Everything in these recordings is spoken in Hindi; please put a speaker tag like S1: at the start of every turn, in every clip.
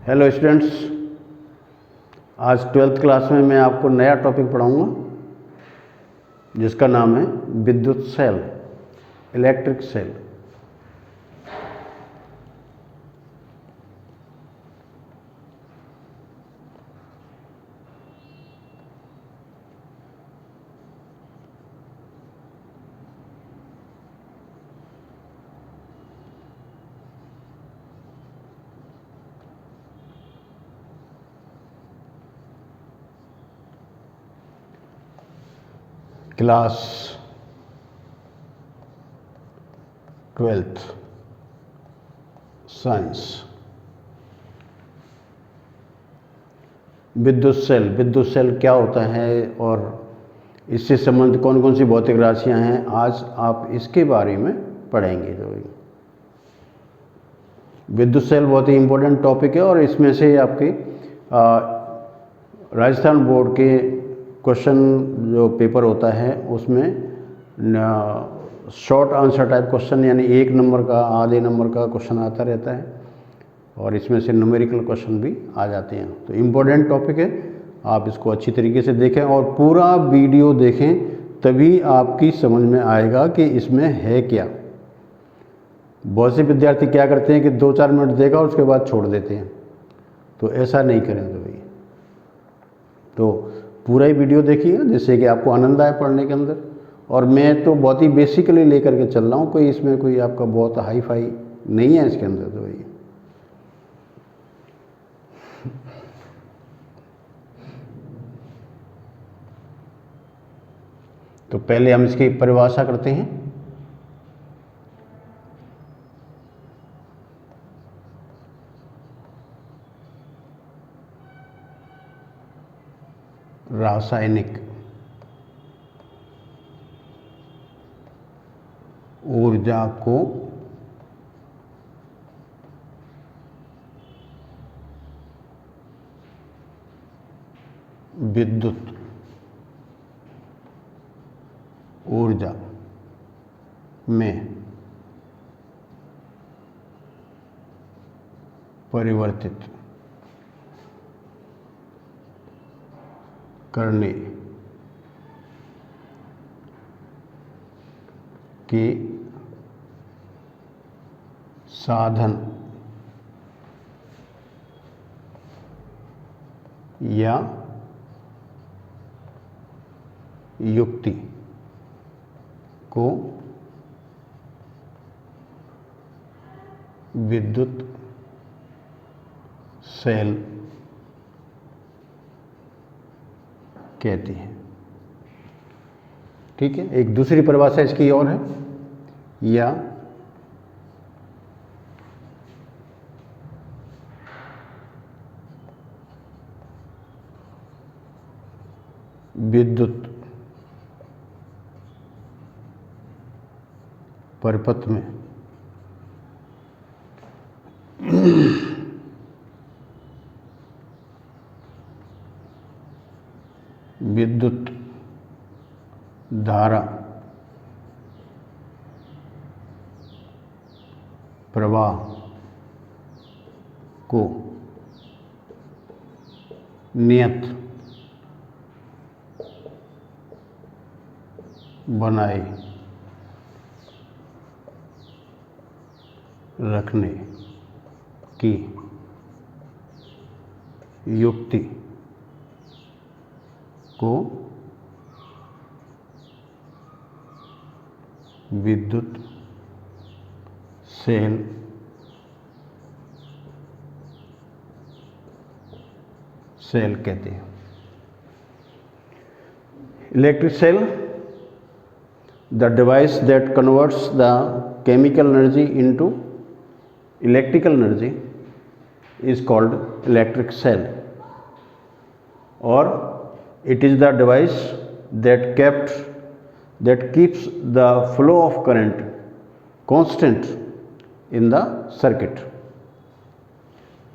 S1: हेलो स्टूडेंट्स, आज 12th क्लास में मैं आपको नया टॉपिक पढ़ाऊंगा जिसका नाम है विद्युत cell, electric cell. Class 12th science. विद्युत सेल क्या होता है और इससे संबंधित कौन कौन सी भौतिक राशियां हैं, आज आप इसके बारे में पढ़ेंगे। जो विद्युत सेल बहुत ही इम्पोर्टेंट टॉपिक है और इसमें से आपके राजस्थान बोर्ड के क्वेश्चन जो पेपर होता है उसमें शॉर्ट आंसर टाइप क्वेश्चन, यानी 1 नंबर का, आधे नंबर का क्वेश्चन आता रहता है और इसमें से न्यूमेरिकल क्वेश्चन भी आ जाते हैं। तो इम्पोर्टेंट टॉपिक है, आप इसको अच्छी तरीके से देखें और पूरा वीडियो देखें, तभी आपकी समझ में आएगा कि इसमें है क्या। बहुत से विद्यार्थी क्या करते हैं कि 2-4 मिनट देखा और उसके बाद छोड़ देते हैं, तो ऐसा नहीं करें। तो भाई तो पूरा ही वीडियो देखिएगा जिससे कि आपको आनंद आए पढ़ने के अंदर। और मैं तो बहुत ही बेसिकली लेकर के चल रहा हूँ, कोई इसमें कोई आपका बहुत हाई फाई नहीं है इसके अंदर। तो भाई तो पहले हम इसकी परिभाषा करते हैं। रासायनिक ऊर्जा को विद्युत ऊर्जा में परिवर्तित करने के साधन या युक्ति को विद्युत सेल कहती है। ठीक है, एक दूसरी परिभाषा इसकी और है, या विद्युत परिपथ में विद्युत धारा प्रवाह को नियत बनाए रखने की युक्ति को विद्युत सेल कहते हैं। Electric cell, the device that converts the chemical energy into electrical energy is called electric cell, or it is the device that keeps the flow of current constant in the circuit।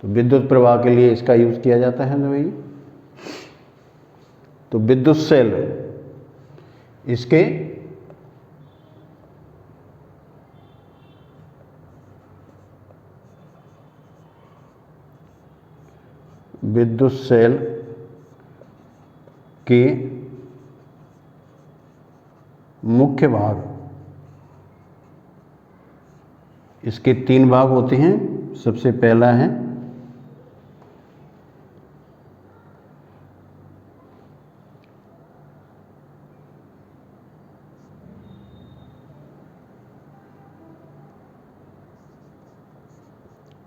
S1: तो विद्युत प्रवाह के लिए इसका यूज किया जाता है। भाई तो विद्युत सेल इसके विद्युत सेल के मुख्य भाग, इसके 3 भाग होते हैं। सबसे पहला है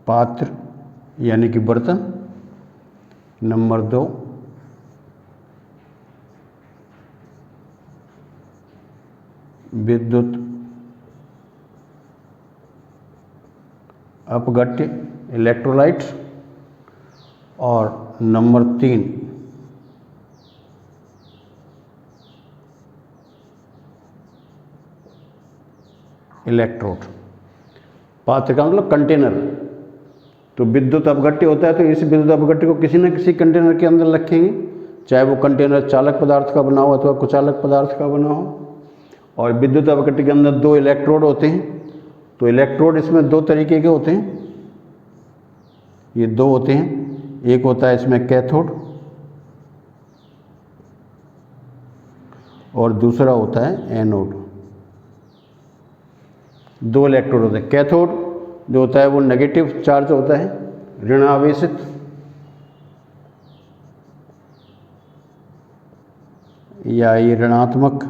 S1: पात्र यानी कि बर्तन, नंबर 2 विद्युत अपघट्य इलेक्ट्रोलाइट्स, और नंबर 3 इलेक्ट्रोड। पात्र का मतलब कंटेनर। तो विद्युत अपघट्य होता है तो इस विद्युत अपघट्य को किसी न किसी कंटेनर के अंदर रखेंगे, चाहे वो कंटेनर चालक पदार्थ का बना हो अथवा कुचालक पदार्थ का बना हो। और विद्युत अपघट्य के अंदर 2 इलेक्ट्रोड होते हैं। तो इलेक्ट्रोड इसमें 2 तरीके के होते हैं, ये 2 होते हैं। एक होता है इसमें कैथोड और दूसरा होता है एनोड। 2 इलेक्ट्रोड होते हैं। कैथोड जो होता है वो नेगेटिव चार्ज होता है, ऋण आवेशित, या ये ऋणात्मक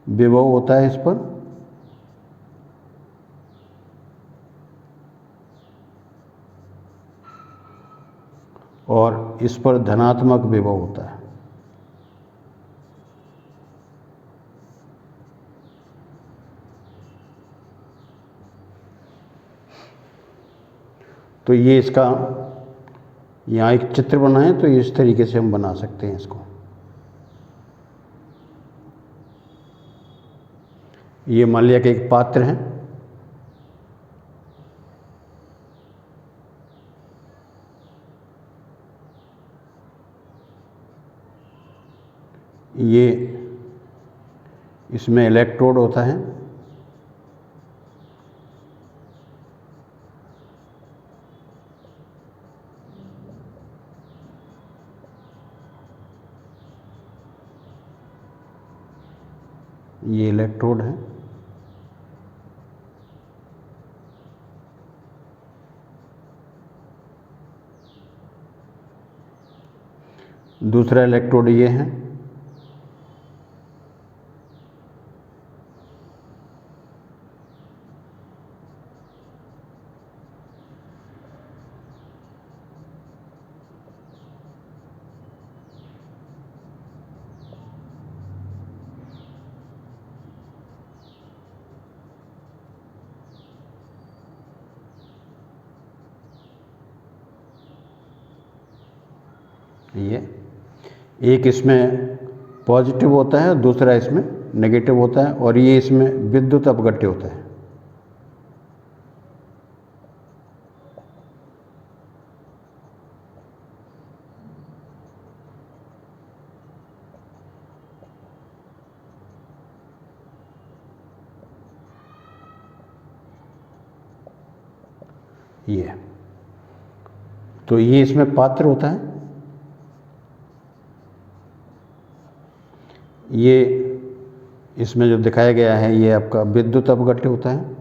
S1: विभव होता है इस पर, और इस पर धनात्मक विभव होता है। तो ये इसका यहाँ एक चित्र बना है, तो इस तरीके से हम बना सकते हैं इसको। ये मान लिया कि एक पात्र है, ये इसमें इलेक्ट्रोड होता है, ये इलेक्ट्रोड है, दूसरा इलेक्ट्रोड ये है, ये एक इसमें पॉजिटिव होता है, दूसरा इसमें नेगेटिव होता है, और ये इसमें विद्युत अपघट्य होता है। ये तो ये इसमें पात्र होता है, ये इसमें जो दिखाया गया है ये आपका विद्युत अपघट्य होता है।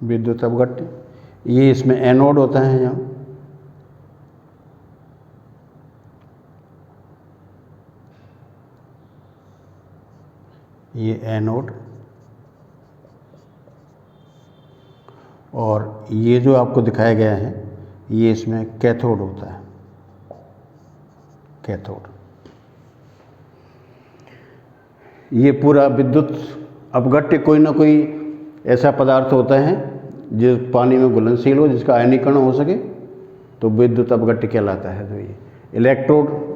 S1: विद्युत अपघट्य, ये इसमें एनोड होता है यहाँ, ये एनोड, और ये जो आपको दिखाया गया है ये इसमें कैथोड होता है, कैथोड। ये पूरा विद्युत अपघट्य कोई ना कोई ऐसा पदार्थ होता है जो पानी में घुलनशील हो, जिसका आयनीकरण हो सके, तो विद्युत अपघट्य कहलाता है। तो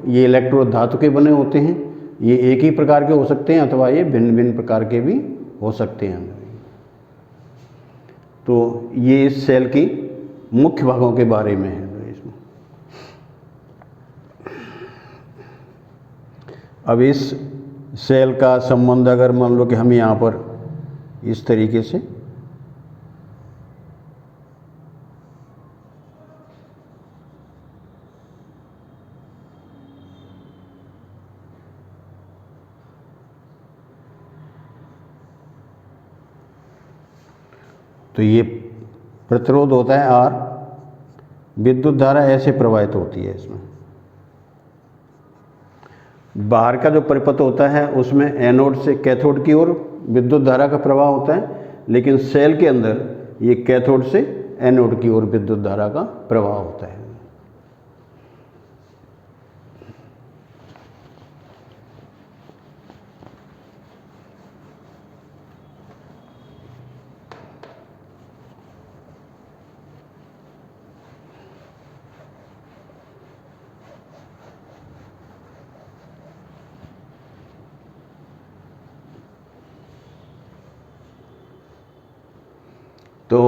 S1: ये इलेक्ट्रोड धातु के बने होते हैं, ये एक ही प्रकार के हो सकते हैं अथवा ये भिन्न भिन्न प्रकार के भी हो सकते हैं। तो ये इस सेल की मुख्य भागों के बारे में है। अब इस सेल का संबंध अगर मान लो कि हम यहाँ पर इस तरीके से तो ये प्रतिरोध होता है R, विद्युत धारा ऐसे प्रवाहित होती है। इसमें बाहर का जो परिपथ होता है उसमें एनोड से कैथोड की ओर विद्युत धारा का प्रवाह होता है, लेकिन सेल के अंदर ये कैथोड से एनोड की ओर विद्युत धारा का प्रवाह होता है। तो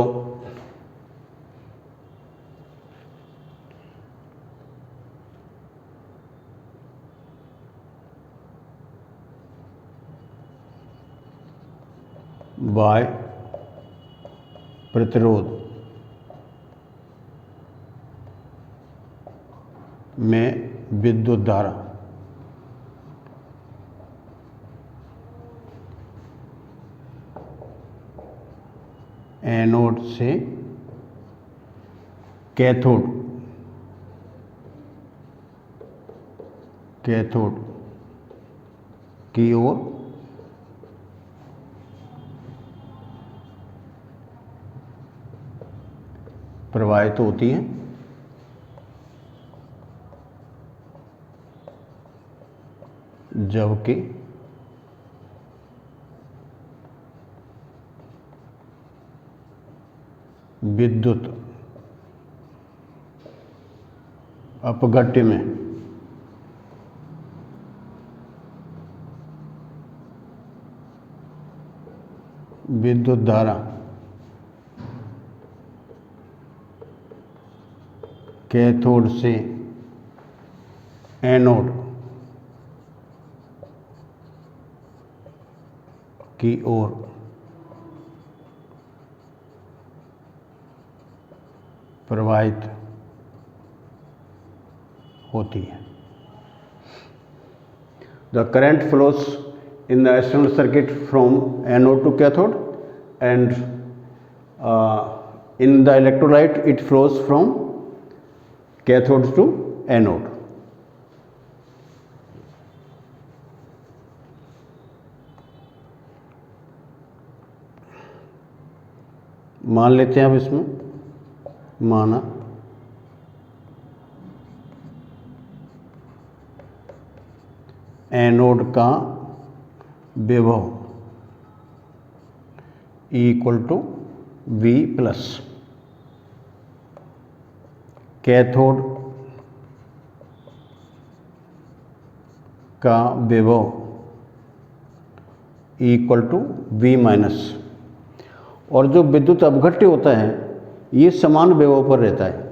S1: बाय प्रतिरोध में विद्युत धारा एनोड से कैथोड की ओर प्रवाहित होती है, जबकि विद्युत अपघट्य में विद्युत धारा कैथोड से एनोड की ओर प्रवाहित होती है। The current flows in the external circuit from anode to cathode, and in the electrolyte it flows from cathode to anode. मान लेते हैं अब इसमें माना एनोड का विभव equal to V plus cathode का विभव इक्वल टू V माइनस, और जो विद्युत अपघट्य होता है ये समान विभव पर रहता है।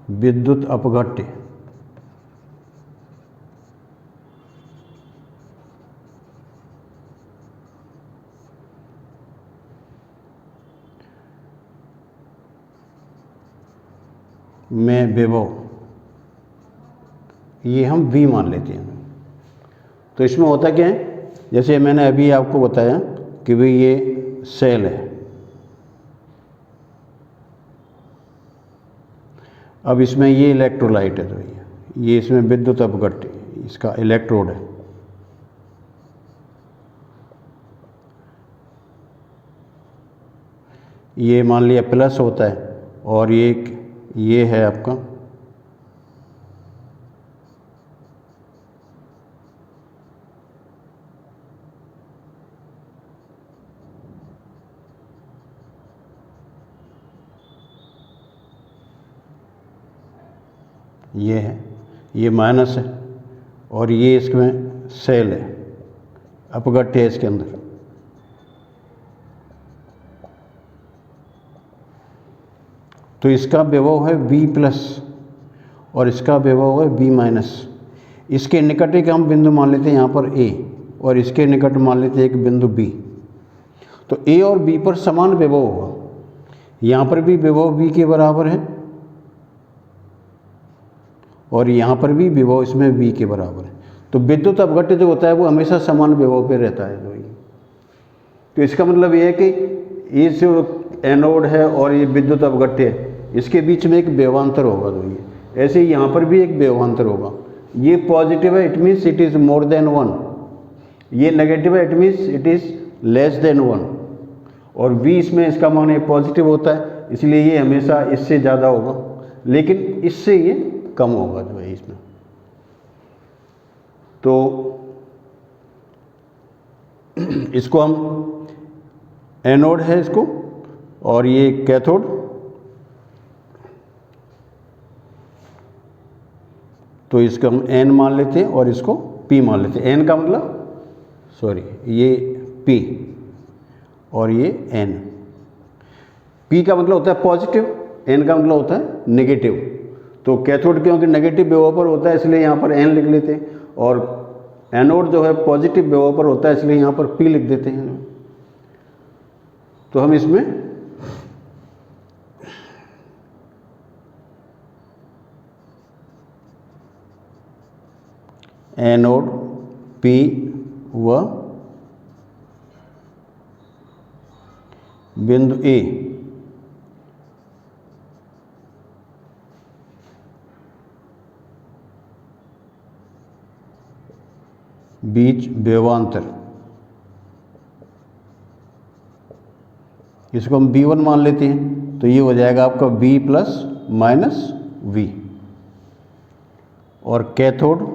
S1: विद्युत अपघट्य में विभव ये हम V मान लेते हैं। तो इसमें होता क्या है, जैसे मैंने अभी आपको बताया कि भाई ये सेल है, अब इसमें ये इलेक्ट्रोलाइट है, तो ये इसमें विद्युत अपघट्य इसका इलेक्ट्रोड है। ये मान लिया प्लस होता है, और ये है आपका ये है, ये माइनस है, और ये इसमें सेल है, अपघट्य है इसके अंदर। तो इसका विभव है V प्लस और इसका विभव है V माइनस। इसके निकट एक हम बिंदु मान लेते हैं यहाँ पर ए, और इसके निकट मान लेते हैं एक बिंदु बी। तो ए और बी पर समान विभव होगा, यहाँ पर भी विभव बी के बराबर है और यहाँ पर भी विभव इसमें बी के बराबर है। तो विद्युत अपघट्य जो होता है वो हमेशा समान विभव पे रहता है। तो इसका मतलब ये है कि ये जो एनोड है और ये विद्युत अपघट्य है, इसके बीच में एक विभवांतर होगा। तो ये ऐसे ही यहाँ पर भी एक विभवांतर होगा। ये पॉजिटिव है, it means it is more than 1। ये नेगेटिव है, it means it is less than 1। और v इसमें इसका मान ये पॉजिटिव होता है, इसलिए ये हमेशा इससे ज़्यादा होगा, लेकिन इससे ये कम होगा जो है इसमें। तो इसको हम एनोड है इसको, और ये कैथोड। तो इसको हम एन मान लेते हैं और इसको पी मान लेते हैं। एन का मतलब ये पी और ये एन। पी का मतलब होता है पॉजिटिव, एन का मतलब होता है नेगेटिव। तो कैथोड क्योंकि नेगेटिव विभव पर होता है इसलिए यहाँ पर एन लिख लेते हैं, और एनोड जो है पॉजिटिव विभव पर होता है इसलिए यहाँ पर पी लिख देते हैं। तो हम इसमें एनोड पी व बिंदु ए बीच विभवांतर, इसको हम V1 मान लेते हैं। तो ये हो जाएगा आपका V प्लस माइनस V। और कैथोड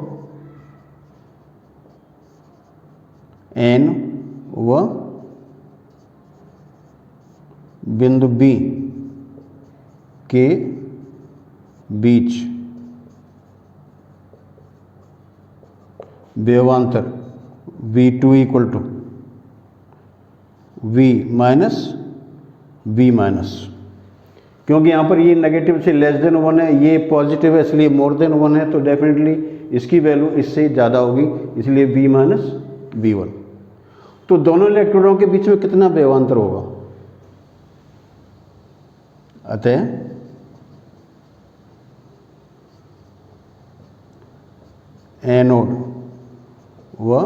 S1: N व बिंदु B के बीच विभवांतर V2 equal to V minus V minus. क्योंकि यहाँ पर ये नेगेटिव से लेस देन 1 है, ये पॉजिटिव है इसलिए मोर देन 1 है, तो डेफिनेटली इसकी वैल्यू इससे ज़्यादा होगी, इसलिए V माइनस V1। तो दोनों इलेक्ट्रोडों के बीच में कितना विभवांतर होगा? अतः एनोड व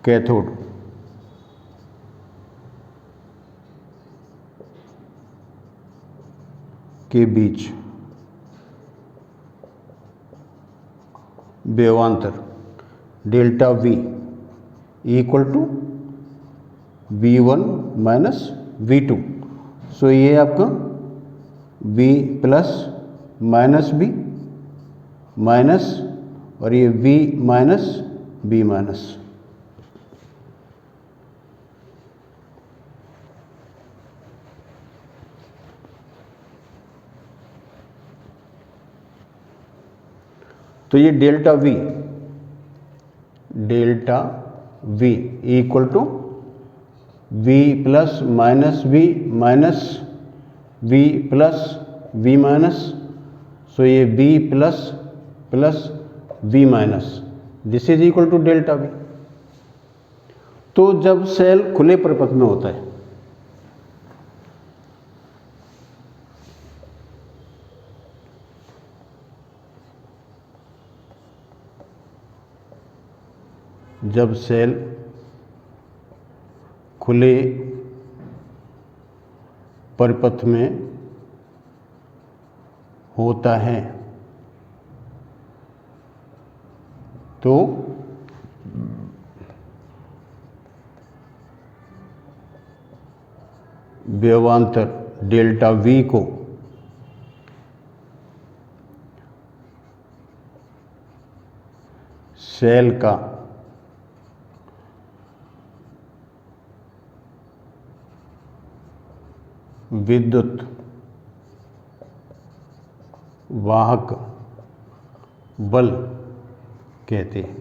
S1: कैथोड के बीच विभवांतर delta V equal to V1 minus V2। So ये आपका V plus minus B minus, और ये V माइनस B माइनस। तो ये delta V equal to V plus minus V minus V plus V minus. So ये V plus plus V minus, this is equal to delta V। तो जब सेल खुले परिपथ में होता है जब सेल खुले परिपथ में होता है तो विभवांतर डेल्टा V को सेल का विद्युत वाहक बल कहते हैं।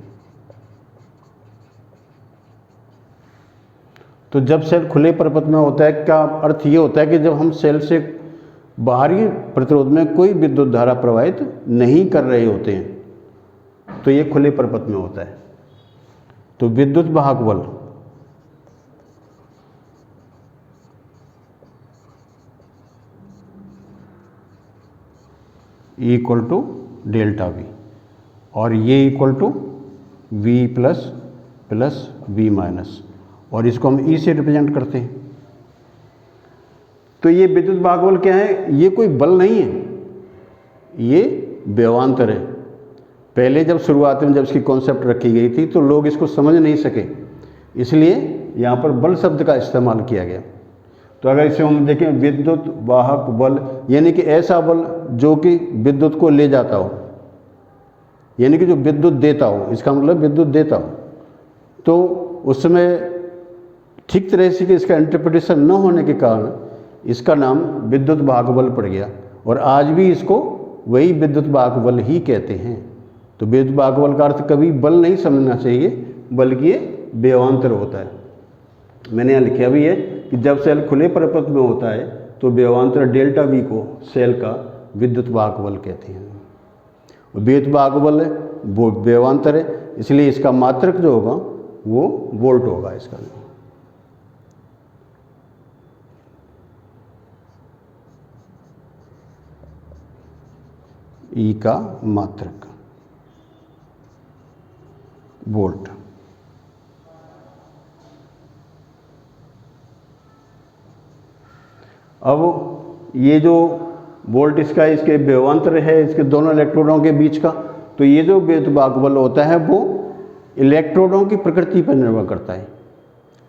S1: तो जब सेल खुले परिपथ में होता है, क्या अर्थ ये होता है कि जब हम सेल से बाहरी प्रतिरोध में कोई विद्युत धारा प्रवाहित नहीं कर रहे होते हैं, तो ये खुले परिपथ में होता है। तो विद्युत वाहक बल इक्वल टू डेल्टा वी, और ये equal to V plus plus V minus, और इसको हम ई से रिप्रेजेंट करते हैं। तो ये विद्युत वाहक बल क्या है? ये कोई बल नहीं है, ये व्यवांतर है। पहले जब शुरुआत में जब इसकी कॉन्सेप्ट रखी गई थी तो लोग इसको समझ नहीं सके, इसलिए यहाँ पर बल शब्द का इस्तेमाल किया गया। तो अगर इसे हम देखें, विद्युत वाहक बल यानी कि ऐसा बल जो कि विद्युत को ले जाता हो, यानी कि जो विद्युत देता हो, इसका मतलब विद्युत देता हो। तो उस समय ठीक तरह से कि इसका इंटरप्रिटेशन न होने के कारण इसका नाम विद्युत वाहक बल पड़ गया, और आज भी इसको वही विद्युत वाहक बल ही कहते हैं। तो विद्युत वाहक बल का अर्थ कभी बल नहीं समझना चाहिए, बल्कि ये व्यवांतर होता है। मैंने यहाँ लिखा भी है कि जब सेल खुले परिपथ में होता है तो व्यवांतर डेल्टा वी को सेल का विद्युत वाहक बल कहते हैं। विद्युत वाहक बल है वो व्यवांतर है, इसलिए इसका मात्रक जो होगा वो वोल्ट होगा। इसका ई का मात्रक वोल्ट। अब ये जो वोल्ट इसका इसके व्यवांतर है, इसके दोनों इलेक्ट्रोडों के बीच का, तो ये जो विद्युत वाहक बल होता है वो इलेक्ट्रोडों की प्रकृति पर निर्भर करता है,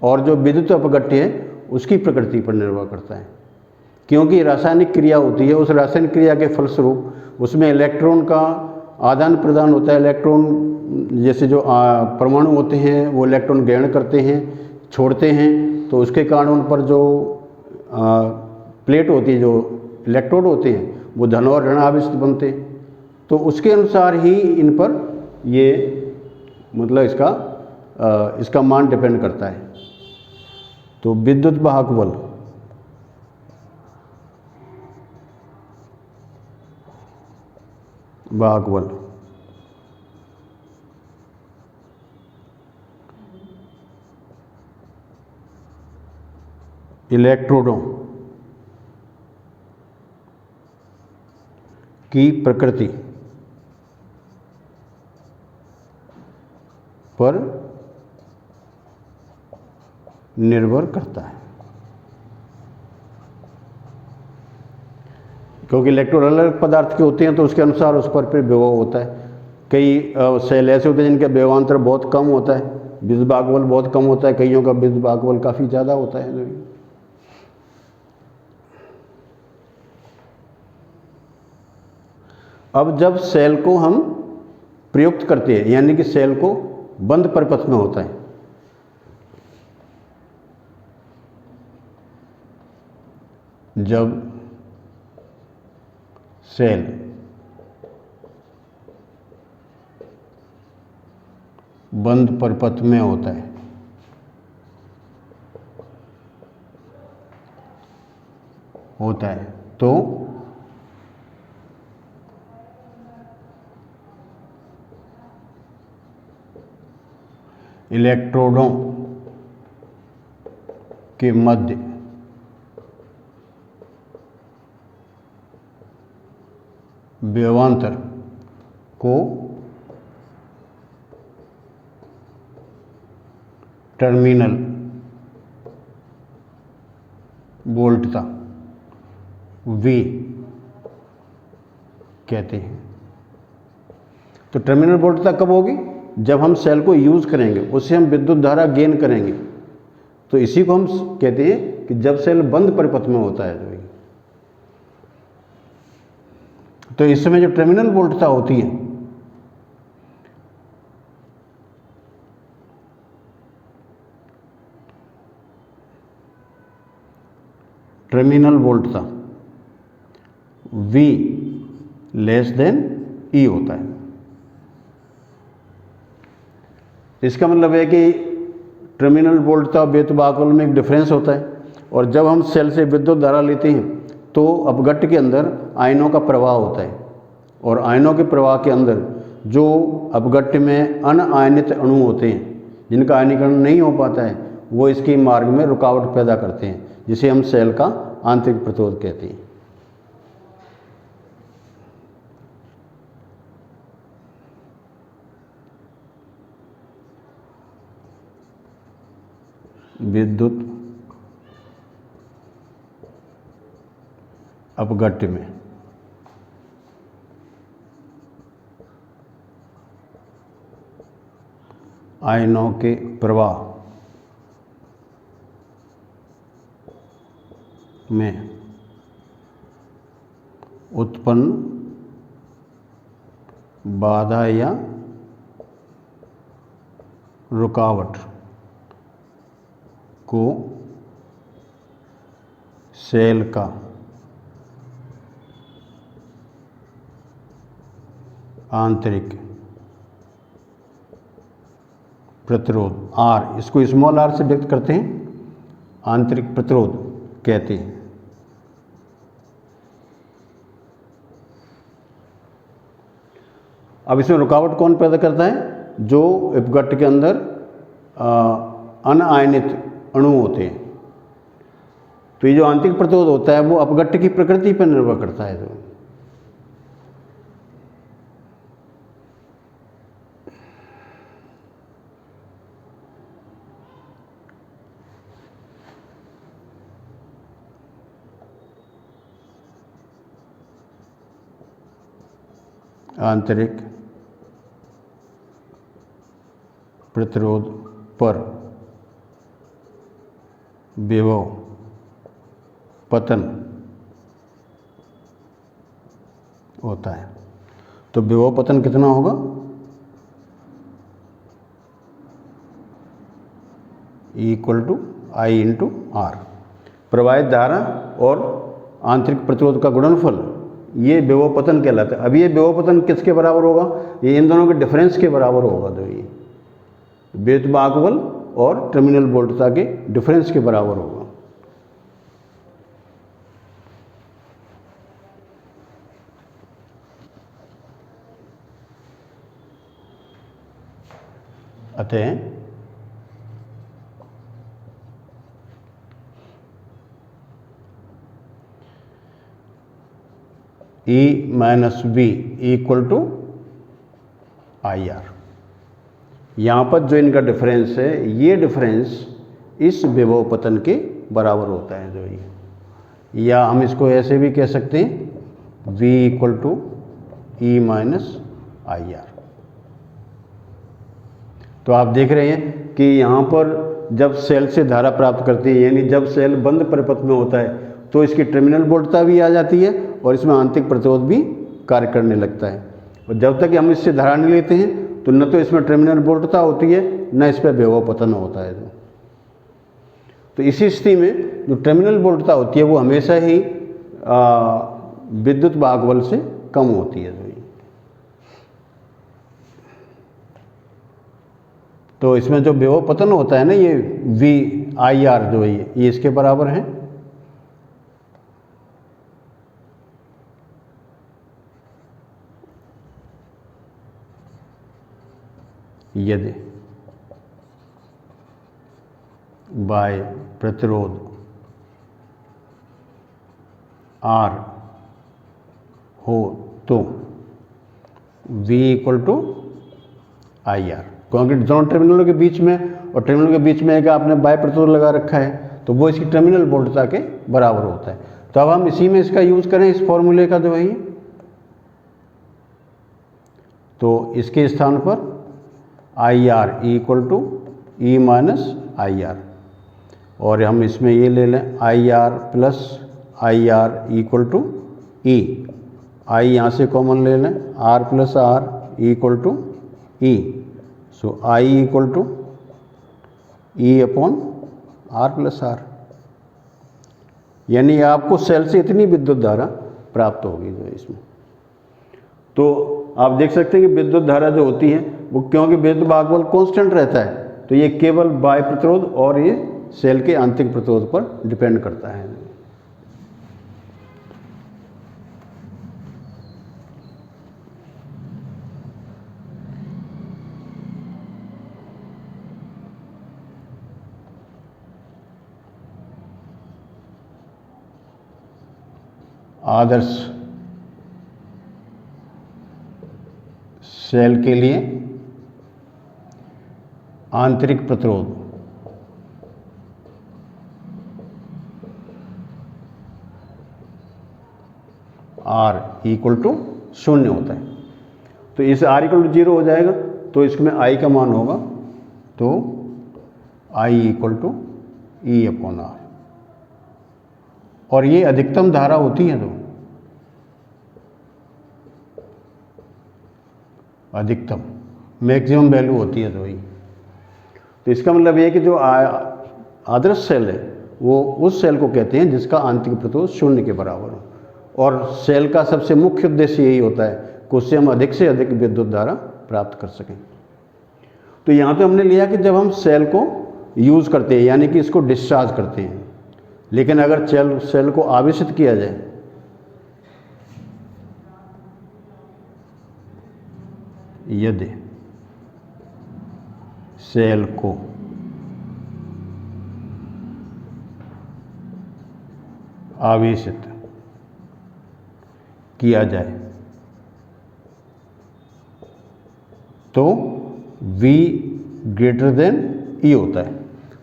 S1: और जो विद्युत अपघट्य है उसकी प्रकृति पर निर्भर करता है। क्योंकि रासायनिक क्रिया होती है, उस रासायनिक क्रिया के फलस्वरूप उसमें इलेक्ट्रॉन का आदान प्रदान होता है। इलेक्ट्रॉन जैसे जो परमाणु होते हैं वो इलेक्ट्रॉन ग्रहण करते हैं, छोड़ते हैं, तो उसके कारण उन पर जो प्लेट होती है, जो इलेक्ट्रोड होते हैं, वो धन और ऋण आवेश बनते हैं। तो उसके अनुसार ही इन पर ये मतलब इसका मान डिपेंड करता है। तो विद्युत वाहक बल इलेक्ट्रोडों की प्रकृति पर निर्भर करता है। क्योंकि इलेक्ट्रोड अलग अलग पदार्थ के होते हैं, तो उसके अनुसार उस पर विभव होता है। कई सेल ऐसे होते हैं जिनका व्यवांतर बहुत कम होता है, विद्युत वाहक बल बहुत कम होता है, कईयों का विद्युत वाहक बल काफ़ी ज़्यादा होता है। अब जब सेल को हम प्रयुक्त करते हैं, यानी कि सेल को बंद परिपथ में होता है, जब सेल बंद परिपथ में होता है तो इलेक्ट्रोडों के मध्य व्यवांतर को टर्मिनल वोल्टता V कहते हैं। तो टर्मिनल वोल्टता कब होगी? जब हम सेल को यूज़ करेंगे, उससे हम विद्युत धारा गेन करेंगे। तो इसी को हम कहते हैं कि जब सेल बंद परिपथ में होता है। तो इस समय जो टर्मिनल वोल्टता होती है, टर्मिनल वोल्टता V लेस देन E होता है। इसका मतलब है कि टर्मिनल वोल्टता और विद्युत वाहक बल में एक डिफरेंस होता है, और जब हम सेल से विद्युत धारा लेते हैं तो अपघट्ट के अंदर आयनों का प्रवाह होता है, और आयनों के प्रवाह के अंदर जो अपघट्ट में अनआयनित अणु होते हैं जिनका आयनीकरण नहीं हो पाता है, वो इसके मार्ग में रुकावट पैदा करते हैं, जिसे हम सेल का आंतरिक प्रतिरोध कहते हैं। विद्युत अपघट्ट में आयनों के प्रवाह में उत्पन्न बाधा या रुकावट को सेल का आंतरिक प्रतिरोध आर, इसको स्मॉल आर से व्यक्त करते हैं, आंतरिक प्रतिरोध कहते हैं। अब इसमें रुकावट कौन पैदा करता है? जो अपघट्ट के अंदर अनआयनित अणु होते हैं। तो ये जो आंतरिक प्रतिरोध होता है वो अपघट्ट की प्रकृति पर निर्भर करता है। तो आंतरिक प्रतिरोध पर विभव पतन होता है। तो विभव पतन कितना होगा? Equal to I into R. प्रवाहित धारा और आंतरिक प्रतिरोध का गुणनफल, ये विभव पतन कहलाता है। अब ये विभव पतन किसके बराबर होगा? ये इन दोनों के डिफरेंस के बराबर होगा। तो ये विद्युत वाहक बल और टर्मिनल वोल्टता के डिफरेंस के बराबर होगा। अतः E minus B equal to I R. यहाँ पर जो इनका डिफरेंस है, ये डिफरेंस इस विभव पतन के बराबर होता है। जो ये, या हम इसको ऐसे भी कह सकते हैं, V equal to E minus I R. तो आप देख रहे हैं कि यहाँ पर जब सेल से धारा प्राप्त करती है, यानी जब सेल बंद परिपथ में होता है, तो इसकी टर्मिनल वोल्टता भी आ जाती है और इसमें आंतरिक प्रतिरोध भी कार्य करने लगता है। और जब तक हम इससे धारा नहीं लेते हैं तो न तो इसमें टर्मिनल वोल्टता होती है, न इस पर विभव पतन होता है। तो इसी स्थिति में जो टर्मिनल वोल्टता होती है वो हमेशा ही विद्युत वाहक बल से कम होती है। तो इसमें जो विभव पतन होता है ना, ये वी आई आर जो है ये इसके बराबर है। यदि बाय प्रतिरोध आर हो तो V equal to I R, क्योंकि दोनों टर्मिनलों के बीच में और टर्मिनल के बीच में एक आपने बाय प्रतिरोध लगा रखा है, तो वो इसकी टर्मिनल वोल्टता के बराबर होता है। तो अब हम इसी में इसका यूज करें, इस फॉर्मूले का जो है, तो इसके स्थान पर I R equal to E minus I R, और हम इसमें ये ले लें I R plus I R equal to E. I यहाँ से कॉमन ले लें, R plus R equal to E. So I equal to E upon R plus R, यानी आपको सेल से इतनी विद्युत धारा प्राप्त होगी जो इसमें। तो आप देख सकते हैं कि विद्युत धारा जो होती है वो, क्योंकि विद्युत वाहक बल कांस्टेंट रहता है, तो ये केवल बाह्य प्रतिरोध और ये सेल के आंतरिक प्रतिरोध पर डिपेंड करता है। आदर्श सेल के लिए आंतरिक प्रतिरोध R इक्वल टू 0 होता है। तो इस R इक्वल टू 0 हो जाएगा, तो इसमें I का मान होगा तो I equal to E upon R। और ये अधिकतम धारा होती है, तो अधिकतम मैक्सिमम वैल्यू होती है तो वही। तो इसका मतलब ये कि जो आदर्श सेल है वो उस सेल को कहते हैं जिसका आंतरिक प्रतिरोध 0 के बराबर हो। और सेल का सबसे मुख्य उद्देश्य यही होता है कि उससे हम अधिक से अधिक विद्युत धारा प्राप्त कर सकें। तो यहाँ पे हमने लिया कि जब हम सेल को यूज़ करते हैं, यानी कि इसको डिस्चार्ज करते हैं, लेकिन अगर सेल को आवेशित किया जाए, यदि सेल को आवेशित किया जाए तो V ग्रेटर देन E होता है।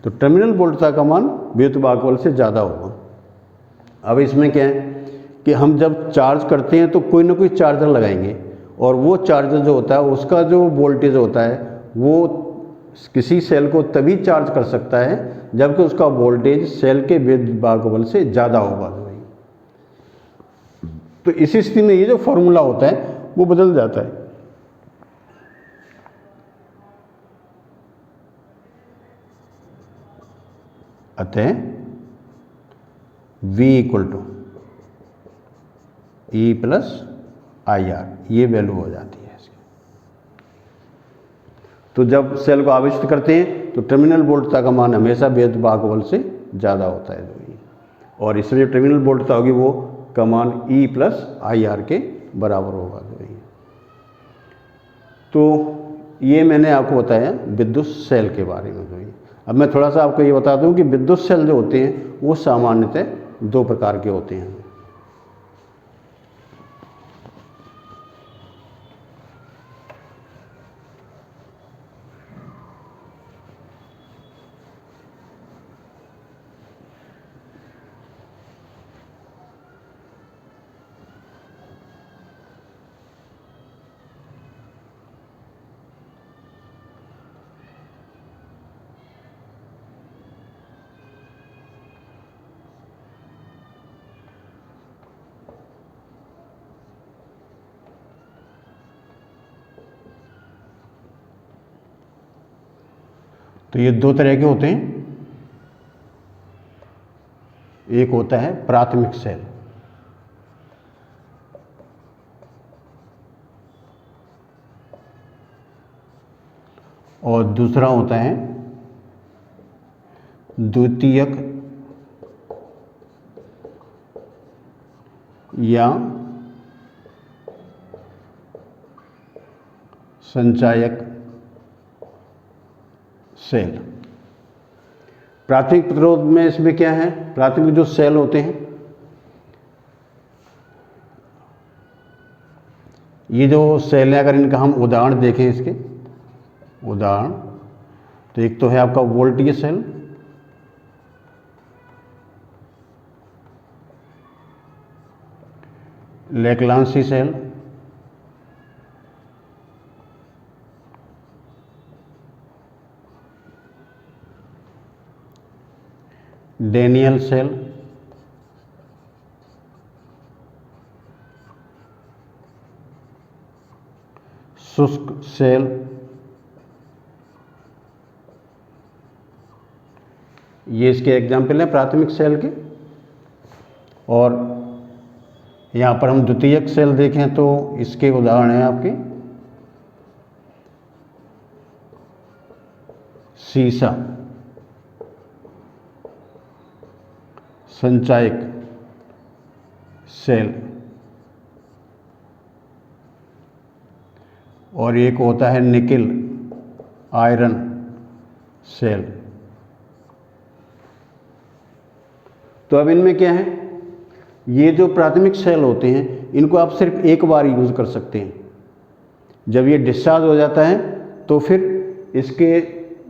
S1: तो टर्मिनल वोल्टता का मान विद्युत वाहक बल से ज़्यादा होगा। अब इसमें क्या है कि हम जब चार्ज करते हैं तो कोई ना कोई चार्जर लगाएंगे, और वो चार्जर जो होता है उसका जो वोल्टेज होता है वो किसी सेल को तभी चार्ज कर सकता है जबकि उसका वोल्टेज सेल के विद्युत वाहक बल से ज़्यादा होगा। तो इसी स्थिति में ये जो फॉर्मूला होता है वो बदल जाता है। अतः V equal to E plus IR, ये वैल्यू हो जाती है इसकी। तो जब सेल को आवेशित करते हैं तो टर्मिनल वोल्टता का मान हमेशा विद्युत वाहक बल से ज़्यादा होता है, और इसमें जो टर्मिनल वोल्टता होगी वो का मान E प्लस IR के बराबर होगा। तो ये मैंने आपको बताया विद्युत सेल के बारे में। अब मैं थोड़ा सा आपको ये बता दूं कि विद्युत सेल जो होते हैं वो सामान्यतः 2 प्रकार के होते हैं। तो ये 2 तरह के होते हैं। एक होता है प्राथमिक सेल, और दूसरा होता है द्वितीयक या संचायक सेल। प्राथमिक प्रतिरोध में इसमें क्या है, प्राथमिक जो सेल होते हैं, ये जो सेल है अगर इनका हम उदाहरण देखें, इसके उदाहरण, तो एक तो है आपका voltage cell, Leclanche cell, Daniell cell, शुष्क सेल, ये इसके एग्जाम्पल हैं प्राथमिक सेल के। और यहाँ पर हम द्वितीयक सेल देखें तो इसके उदाहरण हैं आपके सीसा, संचायक सेल, और एक होता है निकेल आयरन सेल। तो अब इनमें क्या है, ये जो प्राथमिक सेल होते हैं इनको आप सिर्फ एक बार यूज़ कर सकते हैं। जब ये डिस्चार्ज हो जाता है तो फिर इसके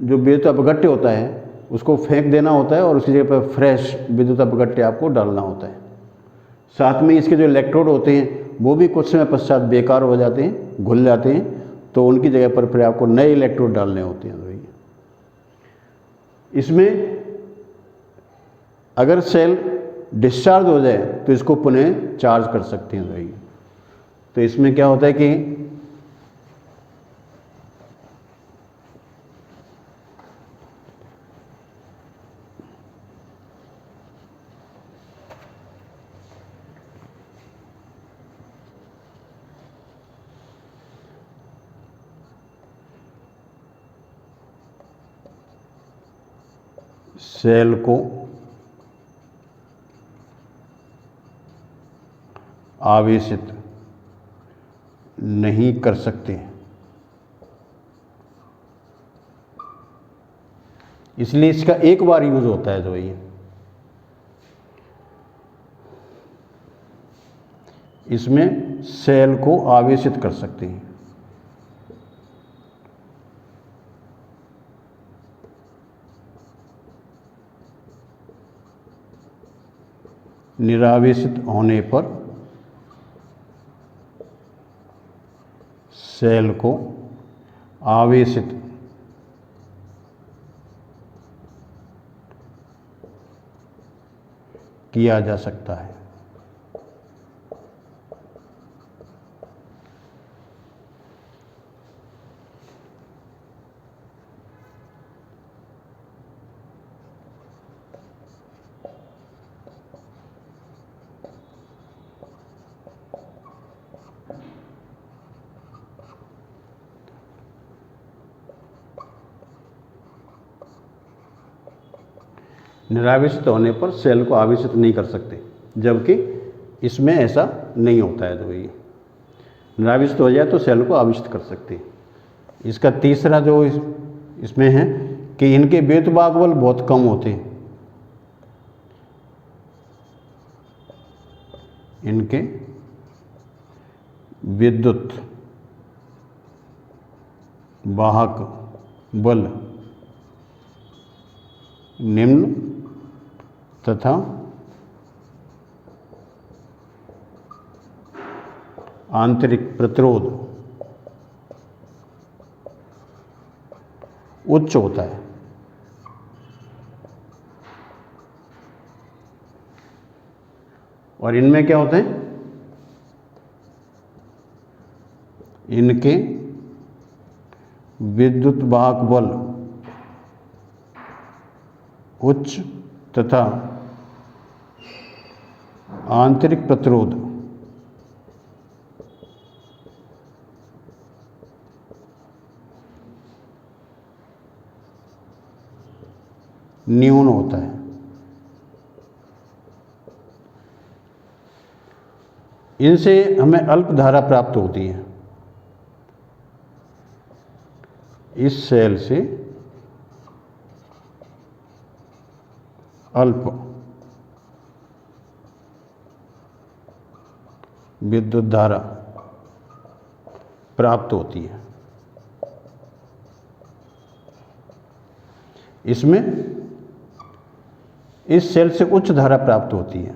S1: जो विद्युत अपघट्य होता है उसको फेंक देना होता है और उसकी जगह पर फ्रेश विद्युत अपघट्य आपको डालना होता है। साथ में इसके जो इलेक्ट्रोड होते हैं वो भी कुछ समय पश्चात बेकार हो जाते हैं, घुल जाते हैं, तो उनकी जगह पर फिर आपको नए इलेक्ट्रोड डालने होते हैं। इसमें अगर सेल डिस्चार्ज हो जाए तो इसको पुनः चार्ज कर सकते हैं। तो इसमें क्या होता है कि सेल को आवेशित नहीं कर सकते, इसलिए इसका एक बार यूज होता है। जो ये इसमें सेल को आवेशित कर सकते हैं। निरावेशित होने पर सेल को आवेशित किया जा सकता है। निरावेशित होने पर सेल को आवेशित नहीं कर सकते, जबकि इसमें ऐसा नहीं होता है। तो ये निरावेशित हो जाए तो सेल को आवेशित कर सकते हैं। इसका तीसरा जो इसमें है कि इनके विद्युत बल बहुत कम होते हैं। इनके विद्युत वाहक बल निम्न तथा आंतरिक प्रतिरोध उच्च होता है। और इनमें क्या होते हैं, इनके विद्युत वाहक बल उच्च तथा आंतरिक प्रतिरोध न्यून होता है। इनसे हमें अल्प धारा प्राप्त होती है। इस सेल से अल्प विद्युत धारा प्राप्त होती है। इसमें इस सेल से उच्च धारा प्राप्त होती है।